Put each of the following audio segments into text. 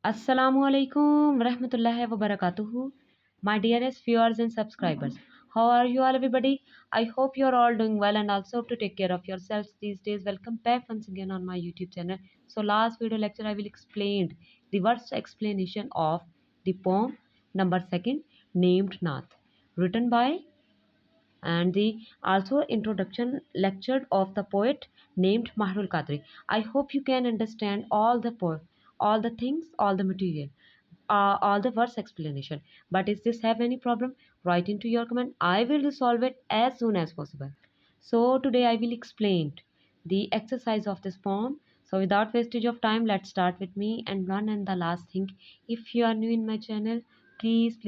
Assalamualaikum warahmatullahi wabarakatuh. My dearest viewers and subscribers, how are you all, everybody? I hope you are all doing well and also to take care of yourselves these days. Welcome back once again on my YouTube channel. So last video lecture I will explain the words explanation of the poem number 2 named Nath, written by, and the also introduction lectured of the poet named Mahrul Qadri. I hope you can understand all the all the things, all the material, all the verse explanation. But is this have any problem? Write into your comment. I will resolve it as soon as possible. So today I will explain the exercise of this poem. So without wastage of time, let's start with me. And one and the last thing, if you are new in my channel, please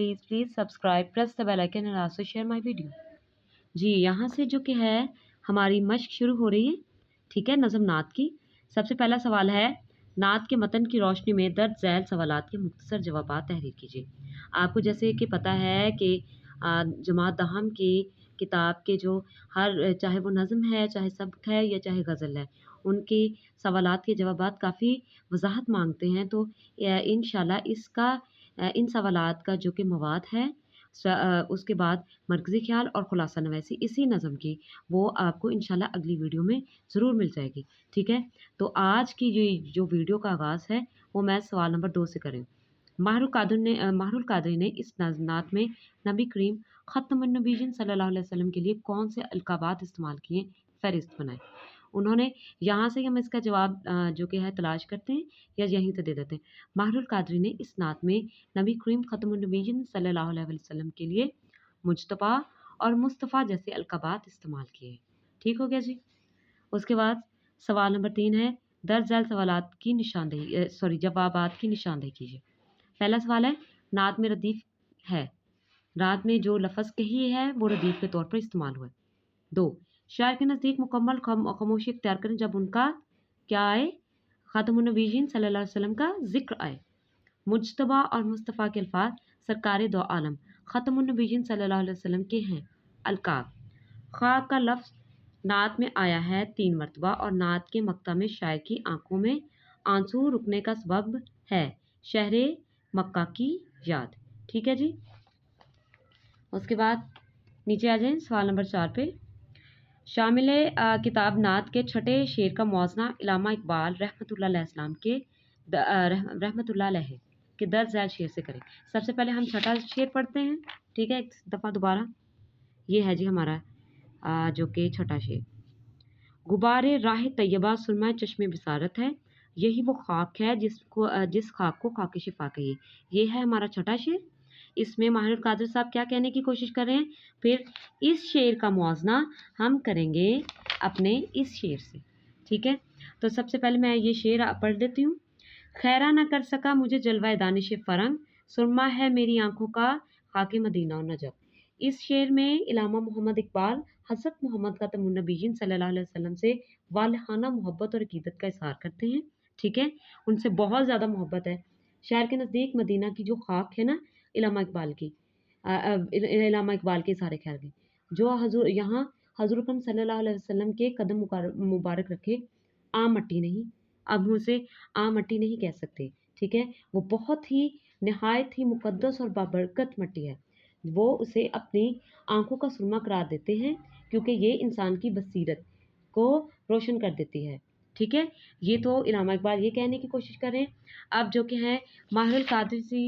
subscribe, press the bell icon and also share my video. जी, यहाँ से जो कि है हमारी मश्क शुरू हो रही है, ठीक है, नज़म नात की। सबसे पहला सवाल है, नात के मतन की रोशनी में दर्ज झैल सवालात के मुख्तसर जवाबात तहरीर कीजिए। आपको जैसे कि पता है कि जमात दहम की किताब के जो हर, चाहे वो नज़म है, चाहे सबक है या चाहे गज़ल है, उनके सवालात के जवाबात काफ़ी वजाहत मांगते हैं। तो इंशाल्लाह इसका इन सवालात का जो कि मवाद है, उसके बाद मरकज़ी ख़्याल और ख़ुलासा नवैसी इसी नज़म की, वो आपको इंशाल्लाह अगली वीडियो में ज़रूर मिल जाएगी, ठीक है। तो आज की जो वीडियो का आगाज़ है वो मैं सवाल नंबर 2 से करें। माहरुल कादरी ने इस नात में नबी करीम ख़त्मुन नबीयीन सल्लल्लाहु अलैहि वसल्लम के लिए कौन से अलक़ाबात इस्तेमाल किए, फ़हरिस्त बनाए। उन्होंने, यहाँ से हम इसका जवाब जो कि है तलाश करते हैं या यहीं से दे देते हैं। माहरुल कादरी ने इस नात में नबी करीम ख़त्मुन नबीयीन सल्लल्लाहु अलैहि वसल्लम के लिए मुज्तबा और मुस्तफ़ा जैसे अलक़ाबात इस्तेमाल किए। ठीक हो गया जी। उसके बाद सवाल नंबर 3 है, दर्ज झैल सवालात की निशानदेही जवाबात की निशानदेही कीजिए। पहला सवाल है, नात में रदीफ़ है, नात में जो लफ्ज़ कही है वो रदीफ़ के तौर पर इस्तेमाल हुआ है। 2, शायर के नज़दीक मुकम्मल खामोशी इख्तियार करें जब उनका क्या आए, ख़ातमुन नबीयीन सल्लल्लाहु अलैहि वसल्लम का ज़िक्र आए। मुज्तबा और मुस्तफ़ा के अल्फाज सरकार दो आलम ख़ातमुन नबीयीन सल्लल्लाहु अलैहि वसल्लम के हैं। अलकाब, ख़ा का लफ्ज़ नात में आया है 3 मरतबा और नात के मक्ता में शायर की आंखों में आंसू रुकने का सबब है शहरे मक्का की याद। ठीक है जी। उसके बाद नीचे आ जाएं सवाल नंबर 4 पे। शामिल किताब नात के छठे शेर का मौज़ना इलामा इकबाल रहमतुल्लाह अलैह के दर्ज झैल शेर से करें। सबसे पहले हम छठा शेर पढ़ते हैं, ठीक है, एक दफ़ा दोबारा। ये है जी हमारा जो कि छठा शेर। गुबारे राह तैयबा सुरमा चश्मे बिसारत है, यही वो खाक है जिस खाक को खाक शिफा कहिए। ये है हमारा छठा शेर। इसमें माहिरुल कादरी साहब क्या कहने की कोशिश कर रहे हैं, फिर इस शेर का मुआवजना हम करेंगे अपने इस शेर से, ठीक है। तो सबसे पहले मैं ये शेर पढ़ देती हूँ। खैरा ना कर सका मुझे जलवा दानिश फ़रंग, सुरमा है मेरी आंखों का खाके मदीना और नजब। इस शेर में इलामा मोहम्मद इकबाल हज़रत मोहम्मद ख़ातमुन नबीयीन सल्लल्लाहु अलैहि वसल्लम से वालहाना मोहब्बत और अकीदत का इज़हार करते हैं, ठीक है। उनसे बहुत ज़्यादा मोहब्बत है। शायर के नज़दीक मदीना की जो खाक है ना, इलामा इकबाल की, इलामा इकबाल के सारे ख्याल की, जो हजूर यहाँ हजूर अकरम सल्लल्लाहु अलैहि वसल्लम के कदम मुबारक रखे, आम मट्टी नहीं, अब हम उसे आम मट्टी नहीं कह सकते, ठीक है। वो बहुत ही नहायत ही मुक़द्दस और बाबरकत मट्टी है। वो उसे अपनी आंखों का सुरमा करार देते हैं क्योंकि ये इंसान की बसीरत को रोशन कर देती है, ठीक है। ये तो इलामा इकबाल ये कहने की कोशिश कर रहे हैं। अब जो कि है माहिरुल कादरी सी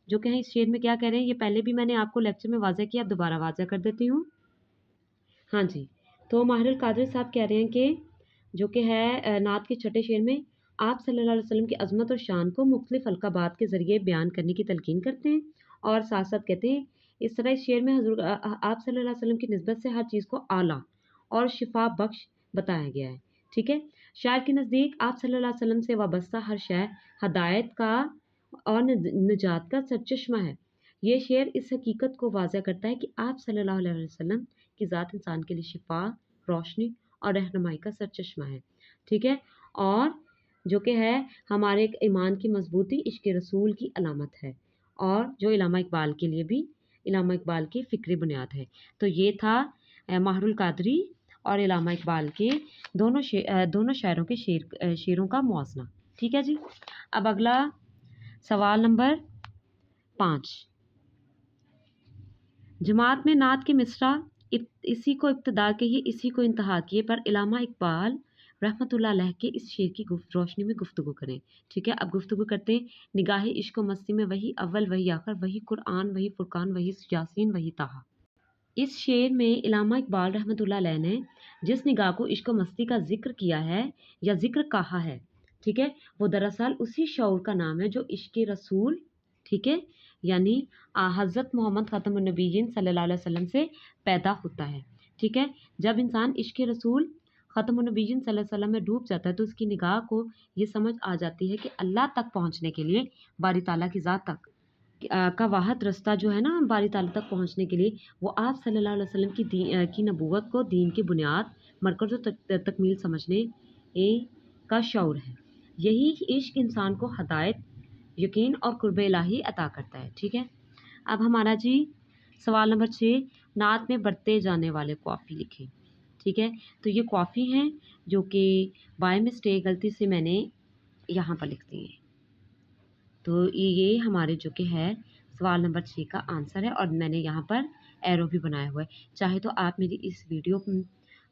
जो कि है इस शेर में क्या कह रहे हैं, ये पहले भी मैंने आपको लेक्चर में वाज़ह किया, अब दोबारा वाज़ह कर देती हूँ। हाँ जी, तो माहिरुल कादरी साहब कह रहे हैं कि जो कि है नात के छठे शेर में आप सल्लल्लाहु अलैहि वसल्लम की अज़मत और शान को मुख्तलिफ अलक़ाबात के ज़रिए बयान करने की तलकीन करते हैं और साथ साथ कहते हैं, इस तरह इस शेर में हजूर आप सल्लल्लाहु अलैहि वसल्लम की निस्बत से हर चीज़ को आला और शिफा बख्श बताया गया है, ठीक है। शायर के नज़दीक आप सल्लल्लाहु अलैहि वसल्लम से वाबस्ता हर शय हदायत का और निजात का सरचश्मा है। ये शेर इस हकीकत को वाज़ह करता है कि आप सल्लल्लाहु अलैहि वसल्लम की ज़ात इंसान के लिए शिफा, रोशनी और रहनुमाई का सरचश्मा है, ठीक है। और जो कि है हमारे ईमान की मजबूती इश्क़ रसूल की अलामत है और जो इलामा इकबाल के लिए भी इलामा इकबाल की फ़िक्री बुनियाद है। तो ये था माहिरुल कादरी और इलामा इकबाल के दोनों शायरों के शेरों का मुआवज़ना, ठीक है जी। अब अगला सवाल नंबर 5, जमात में नात के मिसरा इसी को इब्तदा कहिए, इसी को इंतहा किए पर इलामा इकबाल रहमतुल्लाह अलैह के इस शेर की रोशनी में गुफ्तगू करें। ठीक है, अब गुफ्तगू करते हैं। निगाहे इश्क मस्ती में वही अव्वल वही आखिर, वही कुरान वही फुरकान वही यासीन वही ताहा। इस शेर में इलामा इकबाल रहमतुल्लाह अलैह ने जिस निगाह को इश्क मस्ती का जिक्र किया है या जिक्र कहा है, ठीक है, वो दरअसल उसी शौर का नाम है जो इश्क रसूल, ठीक है, यानी हज़रत मोहम्मद ख़ातमुन्नबिय्यीन सल्लल्लाहु अलैहि वसल्लम से पैदा होता है। ठीक है, जब इंसान इश्क रसूल ख़ातमुन्नबिय्यीन सल्लल्लाहु अलैहि वसल्लम में डूब जाता है तो उसकी निगाह को ये समझ आ जाती है कि अल्लाह तक पहुँचने के लिए, बारी ताला की ज़ात तक का वाहद रास्ता जो है ना बारी ताला तक पहुँचने के लिए, वो आप सल्लल्लाहु अलैहि वसल्लम की नबूवत को दीन की बुनियाद मरकज़ और तकमील समझने का शऊर है। यही इश्क इंसान को हदायत, यकीन और कुर्ब इलाही अता करता है। ठीक है, अब हमारा जी सवाल नंबर 6, नात में बरते जाने वाले कॉफ़ी लिखें। ठीक है, तो ये कॉफ़ी हैं जो कि बाय मिस्टेक गलती से मैंने यहाँ पर लिख दी है। तो ये हमारे जो कि है सवाल नंबर 6 का आंसर है और मैंने यहाँ पर एरो भी बनाया हुआ है। चाहे तो आप मेरी इस वीडियो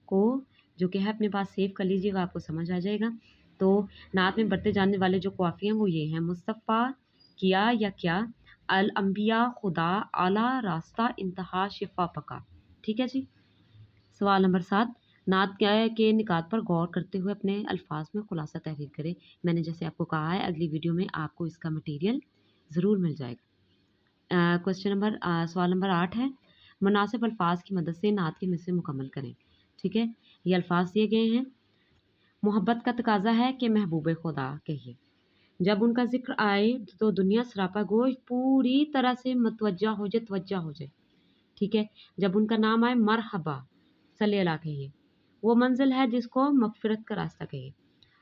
को जो कि है अपने पास सेव कर लीजिएगा, आपको समझ आ जाएगा। तो नात में बरते जाने वाले जो कॉफ़ी हैं वो ये हैं: मुस्तफ़ा, किया या क्या, अल अंबिया, खुदा, आला, रास्ता, इंतहा, शिफा, पका। ठीक है जी। सवाल नंबर 7, नात के निकात पर गौर करते हुए अपने अल्फाज में खुलासा तहरीर करें। मैंने जैसे आपको कहा है अगली वीडियो में आपको इसका मटेरियल ज़रूर मिल जाएगा। सवाल नंबर 8 है, मुनासिब अल्फाज की मदद से नात के मिसरे मुकम्मल करें। ठीक है, ये अल्फाज दिए गए हैं। मोहब्बत का तकाजा है कि महबूब खुदा कहिए, जब उनका जिक्र आए तो दुनिया सरापा गोश पूरी तरह से मतवज्जा हो जाए, तवज्जा हो जाए। ठीक है, जब उनका नाम आए मरहबा सल्ले अला कहिए, वो मंजिल है जिसको मगफिरत का रास्ता कहिए,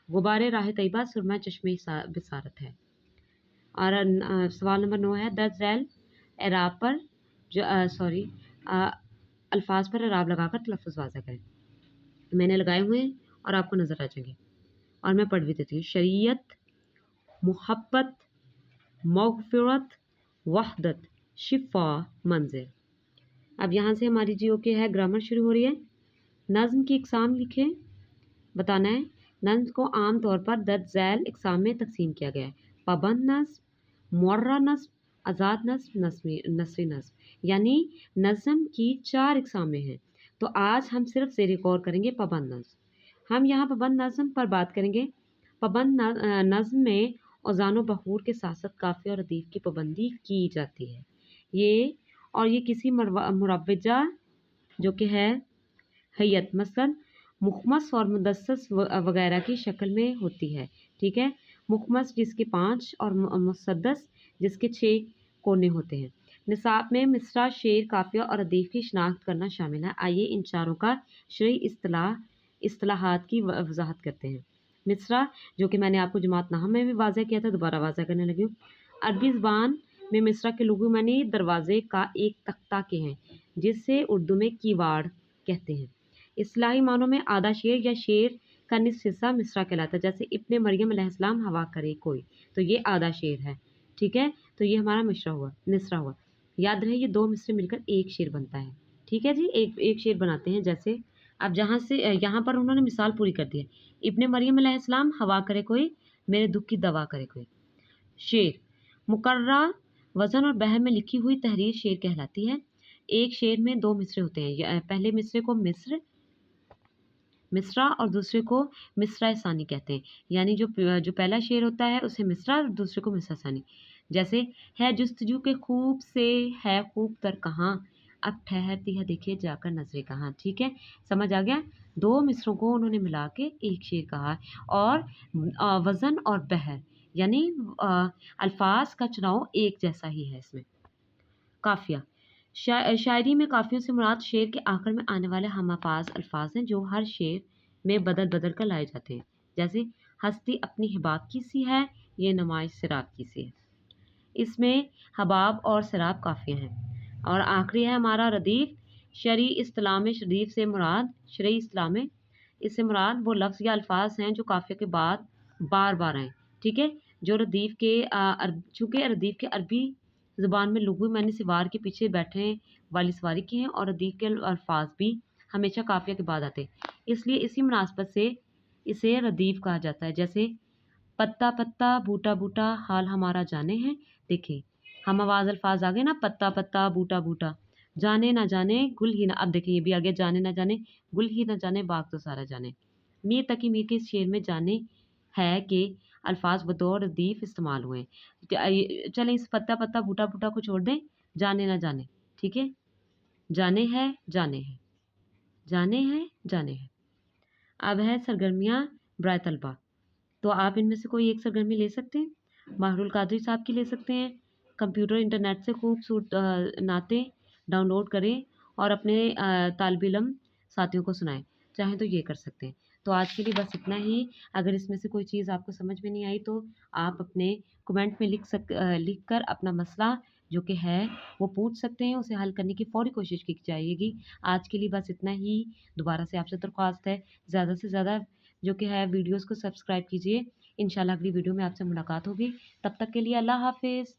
गुबारे राह तैयबा सुरमा चश्मे बिसारत है। और सवाल नंबर 9 है, दर्ज झैल एराब पर अल्फाज पर एराब लगाकर तलफ़्फ़ुज़ वाज़ा करें। मैंने लगाए हुए हैं और आपको नज़र आ जाएंगे और मैं पढ़ भी देती हूँ। शरीयत, मुहब्बत, मगफिरत, वहदत, शिफा, मंजिल। अब यहाँ से हमारी जी ओके है ग्रामर शुरू हो रही है। नज़्म की इकसाम लिखें, बताना है। नज़्म को आम तौर पर दर्ज झैल इकसाम में तकसीम किया गया है: पाबंद नज़्म, मुअर्रा नज़्म, आज़ाद नज़्म, नसरी नज़्म। यानी नज़्म की 4 इकसामें हैं। तो आज हम सिर्फ ज़ेर गौर करेंगे पाबंद नज़्म। हम यहाँ पाबंद नज़्म पर बात करेंगे। पाबंद नज़्म में औज़ान व बहूर के साथ साथ काफ़िया और रदीफ़ की पाबंदी की जाती है। ये किसी मुरव्वजा जो कि है हैयत मसलन मुखमस और मुदस्सस वगैरह की शक्ल में होती है। ठीक है, मुखमस जिसके 5 और मुसद्दस जिसके 6 कोने होते हैं। निसाब में मिसरा, शेर, काफ़िया और रदीफ़ की शनाख्त करना शामिल है। आइए इन चारों का शरई इस्तिलाहात की वजाहत करते हैं। मिसरा जो कि मैंने आपको जमात नाहम में भी वाज़ह किया था, दोबारा वाज़ह करने लगी हूँ। अरबी ज़बान में मिसरा के लुग़वी मानी दरवाज़े का एक तख्ता के हैं, जिससे उर्दू में कीवाड़ कहते हैं। इस्लाही मानों में आधा शेर या शेर का निस्फ हिस्सा मिसरा कहलाता है। जैसे इब्ने मरियम अलैहिस्सलाम हवा करे कोई, तो ये आधा शेर है। ठीक है, तो ये हमारा मिसरा हुआ। याद रहे ये 2 मिसरे मिलकर एक शेर बनता है। ठीक है जी, एक शेर बनाते हैं। जैसे अब यहाँ पर उन्होंने मिसाल पूरी कर दी है। इब्ने मरियम अलैहिस्सलाम हवा करे कोई, मेरे दुख की दवा करे कोई। शेर मुकर्रा वज़न और बहर में लिखी हुई तहरीर शेर कहलाती है। एक शेर में 2 मिसरे होते हैं। पहले मिसरे को मिसरा और दूसरे को मिसरा सानी कहते हैं। यानी जो पहला शेर होता है उसे मिसरा और दूसरे को मिसरा सानी। जैसे है जुस्तजू के खूब से है खूब तर कहाँ, अब ठहरती है देखे जाकर नजरे कहाँ। ठीक है, समझ आ गया। 2 मिसरों को उन्होंने मिला के एक शेर कहा। और वज़न और बहर यानी अल्फाज का चुनाव एक जैसा ही है इसमें। काफिया शायरी में काफियों से मुराद शेर के आखिर में आने वाले हमअल्फाज अल्फाज हैं जो हर शेर में बदल बदल कर लाए जाते हैं। जैसे हस्ती अपनी हिबाब की सी है, ये नुमाइश सिराब की सी है। इसमें हबाब और सिराब काफिया हैं। और आखिरी है हमारा रदीफ। शरई इस्तिलाह में इससे मुराद वो लफ्ज़ या अल्फाज हैं जो काफिया के बाद बार बार आए। ठीक है, जो रदीफ़ के चूँकि रदीफ़ के अरबी ज़ुबान में लुग़वी मानी सिवार के पीछे बैठने वाली सवारी की हैं और रदीफ़ के अल्फ़ाज़ भी हमेशा काफ़िया के बाद आते हैं। इसलिए इसी मुनासबत से इसे रदीफ़ कहा जाता है। जैसे पत्ता पत्ता, बूटा बूटा, हाल हमारा जाने हैं। देखिए, हम आवाज़ अल्फ़ाज़ आ गए ना, पत्ता पत्ता, बूटा बूटा, जाने ना जाने गुल ही ना, अब देखिए ये भी आ गया, जाने ना जाने गुल ही ना जाने बाग तो सारा जाने। मीर तकी मीर के इस शेर में जाने है कि अल्फ़ाज़ बतौर रदीफ़ इस्तेमाल हुए हैं। चलें इस पत्ता पत्ता, बूटा बूटा को छोड़ दें, जाने ना जाने, ठीक है? जाने हैं, जाने हैं, जाने हैं, जाने हैं। अब है सरगर्मियाँ बराए तलबा। तो आप इनमें से कोई एक सरगर्मी ले सकते हैं। माहरुल कादरी साहब की ले सकते हैं। कंप्यूटर इंटरनेट से खूबसूरत नाते डाउनलोड करें और अपने तालिब इल्म साथियों को सुनाएं। चाहें तो ये कर सकते हैं। तो आज के लिए बस इतना ही। अगर इसमें से कोई चीज़ आपको समझ में नहीं आई तो आप अपने कमेंट में लिख कर अपना मसला जो कि है वो पूछ सकते हैं। उसे हल करने की फ़ौरी कोशिश की जाएगी। आज के लिए बस इतना ही। दोबारा से आपसे दरख्वास्त है, ज़्यादा से ज़्यादा जो कि है वीडियोज़ को सब्सक्राइब कीजिए। इंशाल्लाह अगली वीडियो में आपसे मुलाकात होगी। तब तक के लिए अल्लाह हाफ़िज़।